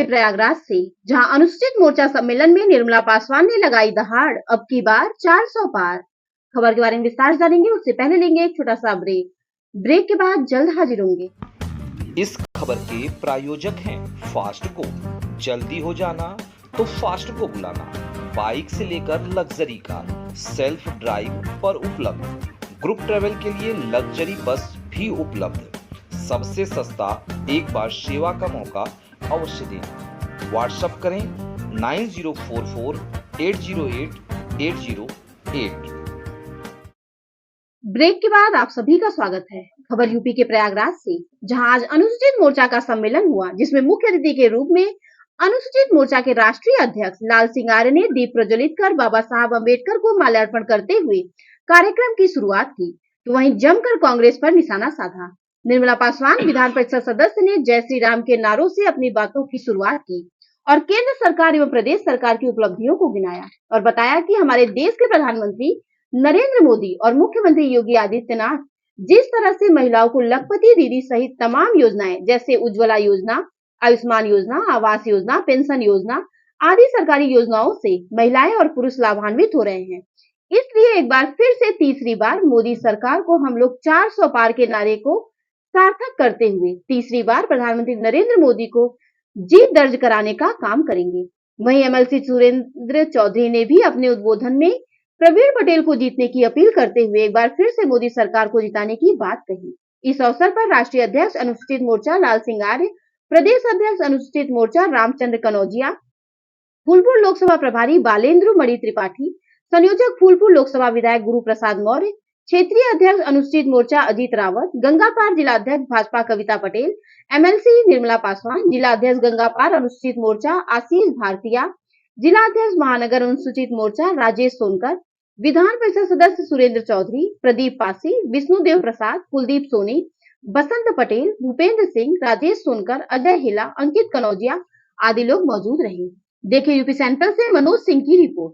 के प्रयागराज से, जहां अनुसूचित मोर्चा सम्मेलन में निर्मला पासवान ने लगाई दहाड़, अब की बार 400 पार। खबर के बारे में विस्तार जानेंगे, उससे पहले लेंगे एक छोटा सा ब्रेक के बाद जल्द हाजिर होंगे। इस खबर के प्रायोजक हैं फास्टको। जल्दी हो जाना तो फास्टको बुलाना। बाइक से लेकर लग्जरी कार, सेल्फ ड्राइव पर उपलब्ध। ग्रुप ट्रेवल के लिए लग्जरी बस भी उपलब्ध। सबसे सस्ता एक बार सेवा का मौका अवश्य दें। व्हाट्सएप करें 9044808808। ब्रेक के बाद आप सभी का स्वागत है। खबर यूपी के प्रयागराज से, जहां आज अनुसूचित मोर्चा का सम्मेलन हुआ, जिसमें मुख्य अतिथि के रूप में अनुसूचित मोर्चा के राष्ट्रीय अध्यक्ष लाल सिंह आर्य ने दीप प्रज्वलित कर बाबा साहब अम्बेडकर को माल्यार्पण करते हुए कार्यक्रम की शुरुआत की, तो वहीं जमकर कांग्रेस पर निशाना साधा। निर्मला पासवान विधान परिषद सदस्य ने जय श्री राम के नारों से अपनी बातों की शुरुआत की और केंद्र सरकार एवं प्रदेश सरकार की उपलब्धियों को गिनाया और बताया कि हमारे देश के प्रधानमंत्री नरेंद्र मोदी और मुख्यमंत्री योगी आदित्यनाथ जिस तरह से महिलाओं को लखपति दीदी सहित तमाम योजनाएं जैसे उज्ज्वला योजना, आयुष्मान योजना, आवास योजना, पेंशन योजना आदि सरकारी योजनाओं से महिलाएं और पुरुष लाभान्वित हो रहे हैं। इसलिए एक बार फिर से तीसरी बार मोदी सरकार को हम लोग 400 पार के नारे को सार्थक करते हुए तीसरी बार प्रधानमंत्री नरेंद्र मोदी को जीत दर्ज कराने का काम करेंगे। वहीं एमएलसी सुरेंद्र चौधरी ने भी अपने उद्बोधन में प्रवीण पटेल को जीतने की अपील करते हुए एक बार फिर से मोदी सरकार को जिताने की बात कही। इस अवसर पर राष्ट्रीय अध्यक्ष अनुसूचित मोर्चा लाल सिंह आर्य, प्रदेश अध्यक्ष अनुसूचित मोर्चा रामचंद्र कनौजिया, फूलपुर लोकसभा प्रभारी बालेंद्र मणि त्रिपाठी, संयोजक फूलपुर लोकसभा विधायक गुरु प्रसाद मौर्य, क्षेत्रीय अध्यक्ष अनुसूचित मोर्चा अजीत रावत, गंगापार जिला अध्यक्ष भाजपा कविता पटेल, एमएलसी निर्मला पासवान, जिला अध्यक्ष गंगापार अनुसूचित मोर्चा आशीष भारतीया, जिला अध्यक्ष महानगर अनुसूचित मोर्चा राजेश सोनकर, विधान परिषद सदस्य सुरेंद्र चौधरी, प्रदीप पासी, विष्णुदेव प्रसाद, कुलदीप सोनी, बसंत पटेल, भूपेंद्र सिंह, राजेश सोनकर, अजय हिला, अंकित कनौजिया आदि लोग मौजूद रहे। देखिए यूपी सेंट्रल से मनोज सिंह की रिपोर्ट।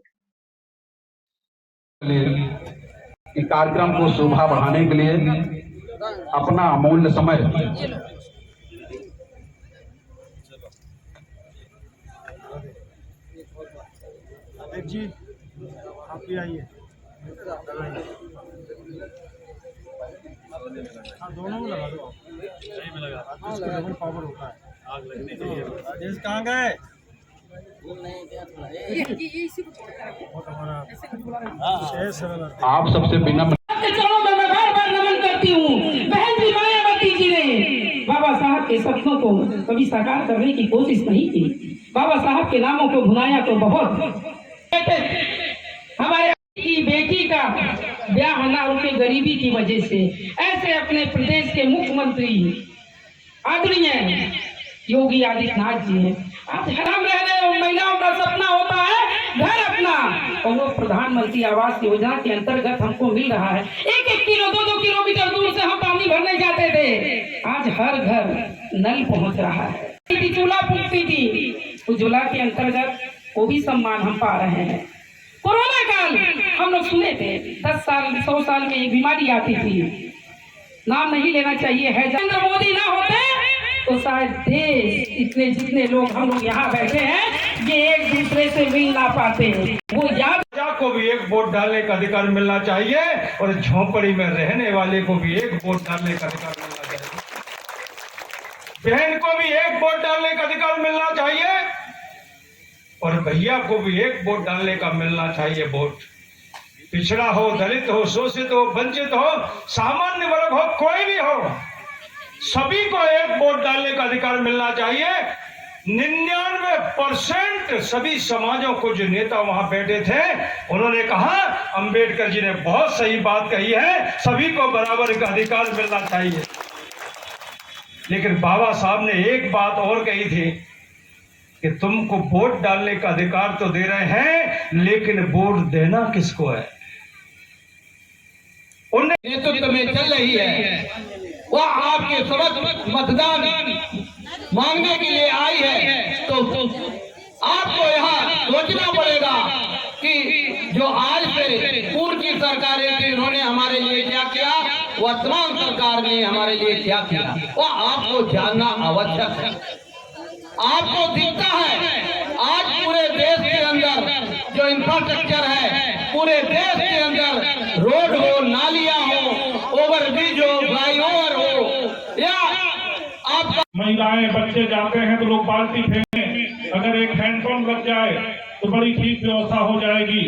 कार्यक्रम को शोभा बढ़ाने के लिए अपना अमूल्य समय जी आप भी आइए। हाँ दोनों में लगा दो, सही में लगा, इसका डबल पावर होता है, आग लगने के लिए। राजेश कहाँ गए? आप सबसे विनम्र नमन करती हूँ। बहन जी मायावती जी ने बाबा साहब के सपनों को कभी साकार करने की कोशिश नहीं की। बाबा साहब के नामों को भुनाया तो बहुत। हमारे की बेटी का ब्याह ना रुके गरीबी की वजह से, ऐसे अपने प्रदेश के मुख्यमंत्री आदरणीय योगी आदित्यनाथ जी हैं। आज हराम रहने महिलाओं का सपना होता है घर अपना, और वो प्रधानमंत्री आवास योजना के अंतर्गत हमको मिल रहा है। 1-1 किलो 2-2 किलोमीटर दूर से हम पानी भरने जाते थे, आज हर घर नल पहुंच रहा है। चूल्हा फूकती थी, उज्ज्वला के अंतर्गत वो भी सम्मान हम पा रहे हैं। कोरोना काल हम लोग सुने थे 10 साल 100 साल में एक बीमारी आती थी, नाम नहीं लेना चाहिए है। नरेंद्र मोदी ना होते तो शायद देश इतने जितने लोग हम लोग यहाँ बैठे हैं ये एक दूसरे से मिल ना पाते। वो याद को भी एक वोट डालने का अधिकार मिलना चाहिए और झोंपड़ी में रहने वाले को भी एक वोट डालने का अधिकार मिलना चाहिए। बहन को भी एक वोट डालने का अधिकार मिलना चाहिए और भैया को भी एक वोट डालने का मिलना चाहिए। वोट पिछड़ा हो, दलित हो, शोषित हो, वंचित हो, सामान्य वर्ग हो, कोई भी हो, सभी को एक वोट डालने का अधिकार मिलना चाहिए। 99% सभी समाजों को जो नेता वहां बैठे थे उन्होंने कहा अंबेडकर जी ने बहुत सही बात कही है, सभी को बराबर का अधिकार मिलना चाहिए। लेकिन बाबा साहब ने एक बात और कही थी कि तुमको वोट डालने का अधिकार तो दे रहे हैं, लेकिन वोट देना किसको है? उन नेतृत्व में चल रही है, वह आपके समक्ष मतदान मांगने के लिए आई है, तो आपको यहाँ सोचना पड़ेगा कि जो आज से पूर्व की सरकारें थी उन्होंने हमारे लिए क्या किया, वर्तमान सरकार ने हमारे लिए क्या किया, वह आपको जानना आवश्यक है। आपको दिखता है आज पूरे देश के अंदर जो इंफ्रास्ट्रक्चर है, पूरे देश के अंदर रोड हो, नालियां हो, ओवरब्रिज हो, फ्लाईओवर हो, या आपका महिलाएं बच्चे जाते हैं तो लोग बाल्टी फेंकें, अगर एक हैंडपंप लग जाए तो बड़ी ठीक व्यवस्था हो जाएगी।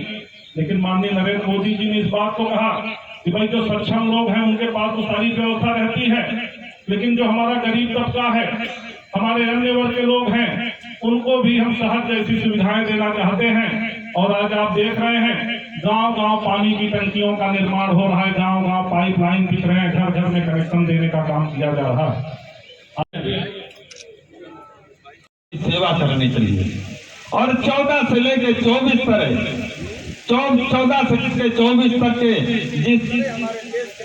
लेकिन माननीय नरेंद्र मोदी जी ने इस बात को कहा कि भाई जो सक्षम लोग हैं उनके पास तो सारी व्यवस्था रहती है, लेकिन जो हमारा गरीब तबका है, हमारे अन्य वर्ग के लोग हैं, उनको भी हम शहर जैसी सुविधाएं देना चाहते हैं। और आज आप देख रहे हैं गांव-गांव पानी की टंकियों का निर्माण हो रहा है, गांव-गांव पाइपलाइन बिछ रहे हैं, घर घर में कनेक्शन देने का काम किया जा रहा है। सेवा करनी चाहिए और 14 से लेकर 24 तक 14 से लेकर 24 तक के जिस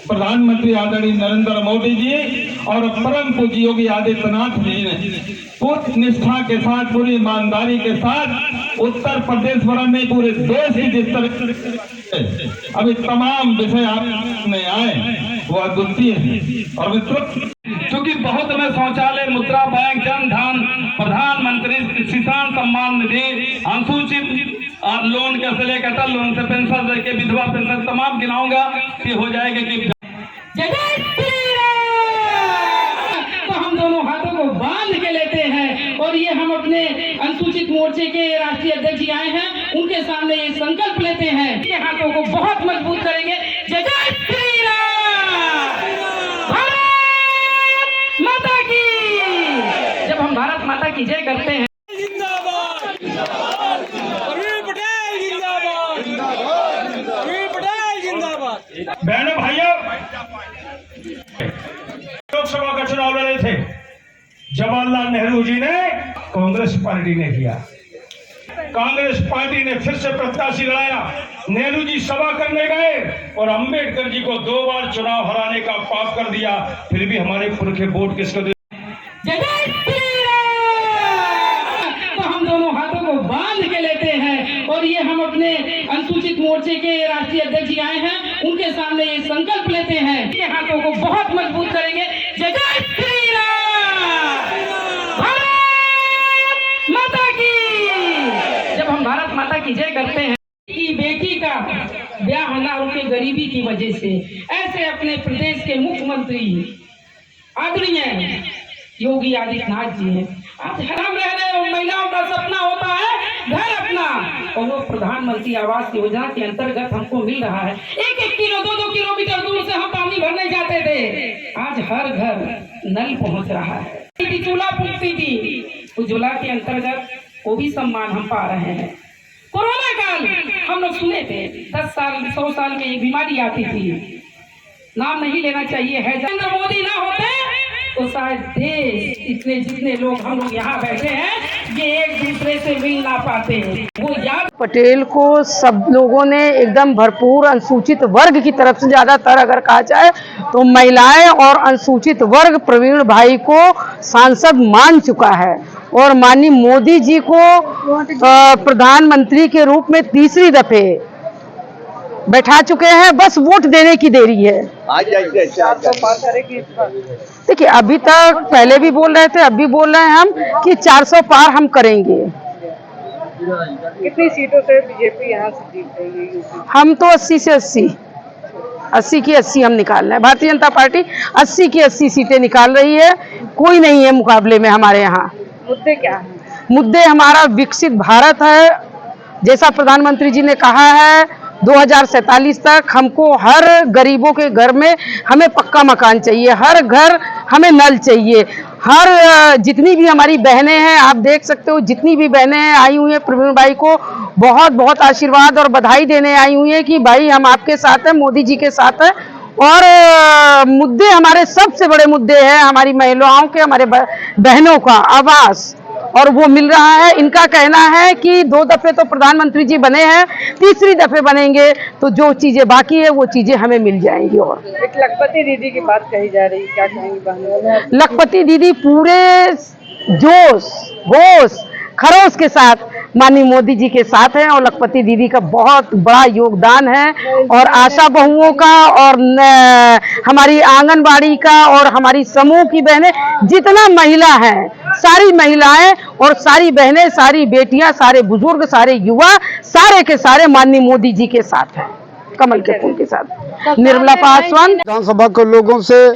प्रधानमंत्री आदरणीय नरेंद्र मोदी जी और परम पूज्य योगी आदित्यनाथ जी ने पूर्ण निष्ठा के साथ, पूरी ईमानदारी के साथ उत्तर प्रदेश भर में पूरे देश की जिस तरह अभी तमाम विषय आपने आए वो अद्वितीय है। और क्योंकि बहुत में शौचालय, मुद्रा बैंक, जन धन, प्रधानमंत्री किसान सम्मान निधि, अनुसूचित लोन कैसे लेकर अटल लोन से पेंशन लेके विधवा पेंशन तमाम गिनाऊंगा कि हो जाएगा कि जय श्री राम। तो हम दोनों हाथों को बांध के लेते हैं और ये हम अपने अनुसूचित मोर्चे के राष्ट्रीय अध्यक्ष जी आए हैं, उनके सामने ये संकल्प लेते हैं, ये हाथों को बहुत मजबूत करेंगे। जय श्री राम। भारत माता की। जब हम भारत माता की जय करते हैं, बहनों भाइयों, लोकसभा का चुनाव लड़े थे, जवाहरलाल नेहरू जी ने, कांग्रेस पार्टी ने किया। कांग्रेस पार्टी ने फिर से प्रत्याशी लड़ाया, नेहरू जी सभा करने गए और अंबेडकर जी को 2 बार चुनाव हराने का पाप कर दिया, फिर भी हमारे पुरखे वोट किसको दे। जय श्री राम। तो हम दोनों हाथों को बांध के लेते हैं और ये हम अपने अनुसूचित मोर्चे के राष्ट्रीय अध्यक्ष जी आए हैं, उनके सामने ये संकल्प लेते हैं, ये हाथों को बहुत मजबूत करेंगे। जय श्री राम। भारत माता की। जब हम भारत माता की जय करते हैं, की बेटी का ब्याह ना रुके गरीबी की वजह से, ऐसे अपने प्रदेश के मुख्यमंत्री आदरणीय योगी आदित्यनाथ जी हैं। आज हम रह रहे महिलाओं का सपना होता है घर अपना, और वो प्रधानमंत्री आवास योजना के अंतर्गत हमको मिल रहा है। 1-1 किलो 2-2 किलोमीटर दूर से हम पानी भरने जाते थे, आज हर घर नल पहुंच रहा है। चूल्हा फूकती थी, उज्ज्वला के अंतर्गत वो भी सम्मान हम पा रहे हैं। कोरोना काल हम लोग सुने थे, 10 साल 100 साल में एक बीमारी आती थी, नाम नहीं लेना चाहिए है, नरेंद्र मोदी ना होते तो शायद देश इतने जितने लोग हम लोग यहाँ बैठे हैं ये एक दूसरे से मिल ना पाते। वो याद पटेल को सब लोगों ने एकदम भरपूर, अनुसूचित वर्ग की तरफ से ज्यादातर अगर कहा जाए तो महिलाएं और अनुसूचित वर्ग प्रवीण भाई को सांसद मान चुका है और माननीय मोदी जी को प्रधानमंत्री के रूप में 3री दफे बैठा चुके हैं, बस वोट देने की देरी है। देखिए अभी तक पहले भी बोल रहे थे, अब भी बोल रहे हैं हम कि 400 पार हम करेंगे। कितनी सीटों से बीजेपी यहाँ से जीत रही है? हम तो 80 से 80 की 80 हम निकाल रहे हैं। भारतीय जनता पार्टी 80 की 80 सीटें निकाल रही है, कोई नहीं है मुकाबले में हमारे यहाँ। मुद्दे क्या हैं? मुद्दे हमारा विकसित भारत है, जैसा प्रधानमंत्री जी ने कहा है 2047 तक हमको हर गरीबों के घर में हमें पक्का मकान चाहिए, हर घर हमें नल चाहिए, हर जितनी भी हमारी बहनें हैं, आप देख सकते हो जितनी भी बहनें हैं आई हुई हैं प्रवीण भाई को बहुत बहुत आशीर्वाद और बधाई देने आई हुई हैं कि भाई हम आपके साथ हैं, मोदी जी के साथ हैं। और मुद्दे हमारे सबसे बड़े मुद्दे हैं हमारी महिलाओं के, हमारे बहनों का आवास, और वो मिल रहा है। इनका कहना है कि 2 दफे तो प्रधानमंत्री जी बने हैं, 3री दफे बनेंगे तो जो चीजें बाकी है वो चीजें हमें मिल जाएंगी। और एक लखपति दीदी की बात कही जा रही, क्या कहेंगी बहनों? लखपति दीदी पूरे जोश होश खरोश के साथ माननीय मोदी जी के साथ हैं और लखपति दीदी का बहुत बड़ा योगदान है और आशा बहुओं का और हमारी आंगनबाड़ी का और हमारी समूह की बहनें जितना महिला हैं, सारी महिलाएं और सारी बहनें, सारी बेटियां, सारे बुजुर्ग, सारे युवा, सारे के सारे माननीय मोदी जी के साथ हैं, कमल के फूल के साथ। निर्मला पासवान। विधानसभा के लोगों से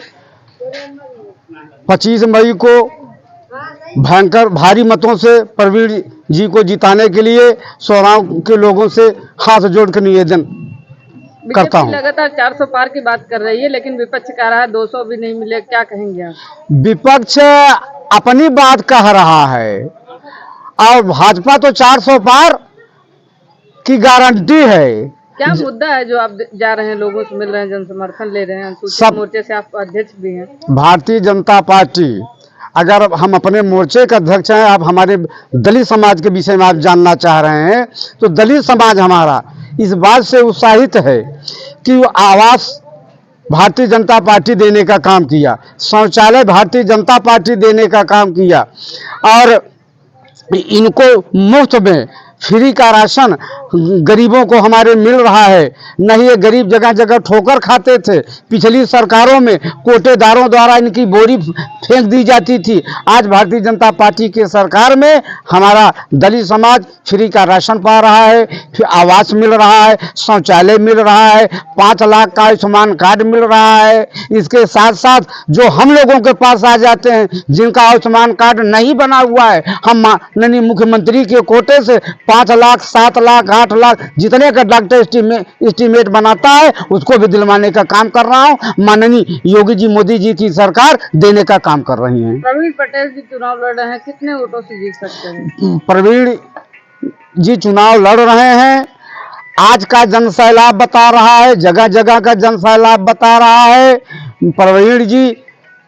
25 मई को भयंकर भारी मतों से प्रवीण जी को जिताने के लिए सोनाव के लोगों से हाथ जोड़ कर निवेदन करता हूं। लगातार 400 पार की बात कर रही है, लेकिन विपक्ष कह रहा है 200 भी नहीं मिले, क्या कहेंगे आप? विपक्ष अपनी बात कह रहा है और भाजपा तो 400 पार की गारंटी है। क्या मुद्दा है जो आप जा रहे हैं, लोगों से मिल रहे हैं, जन समर्थन ले रहे हैं? सब मोर्चे से आप अध्यक्ष भी हैं। भारतीय जनता पार्टी, अगर हम अपने मोर्चे का अध्यक्ष हैं, आप हमारे दलित समाज के विषय में आप जानना चाह रहे हैं, तो दलित समाज हमारा इस बात से उत्साहित है कि वो आवास भारतीय जनता पार्टी देने का काम किया, शौचालय भारतीय जनता पार्टी देने का काम किया और इनको मुफ्त में फ्री का राशन गरीबों को हमारे मिल रहा है। नहीं ये गरीब जगह जगह ठोकर खाते थे, पिछली सरकारों में कोटेदारों द्वारा इनकी बोरी फेंक दी जाती थी। आज भारतीय जनता पार्टी की सरकार में हमारा दलित समाज फ्री का राशन पा रहा है, फिर आवास मिल रहा है, शौचालय मिल रहा है, 5 लाख का आयुष्मान कार्ड मिल रहा है। इसके साथ साथ जो हम लोगों के पास आ जाते हैं जिनका आयुष्मान कार्ड नहीं बना हुआ है, हम माननीय मुख्यमंत्री के कोटे से 5 लाख, 7 लाख, 8 लाख जितने का डॉक्टर एस्टीमेट बनाता है उसको भी दिलवाने का काम कर रहा हूं। माननीय योगी जी, मोदी जी की सरकार देने का काम कर रही है। प्रवीण पटेल जी चुनाव लड़ रहे हैं, कितने वोटों से जीत सकते हैं? प्रवीण जी चुनाव लड़ रहे हैं, आज का जन सैलाब बता रहा है, जगह जगह का जन सैलाब बता रहा है। प्रवीण जी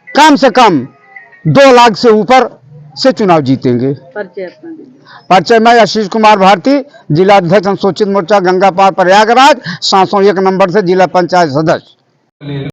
कम से कम 2 लाख से ऊपर से चुनाव जीतेंगे। परिचय मैं आशीष कुमार भारती, जिला अध्यक्ष अनुसूचित मोर्चा गंगा पार प्रयागराज, 701 नंबर से जिला पंचायत सदस्य।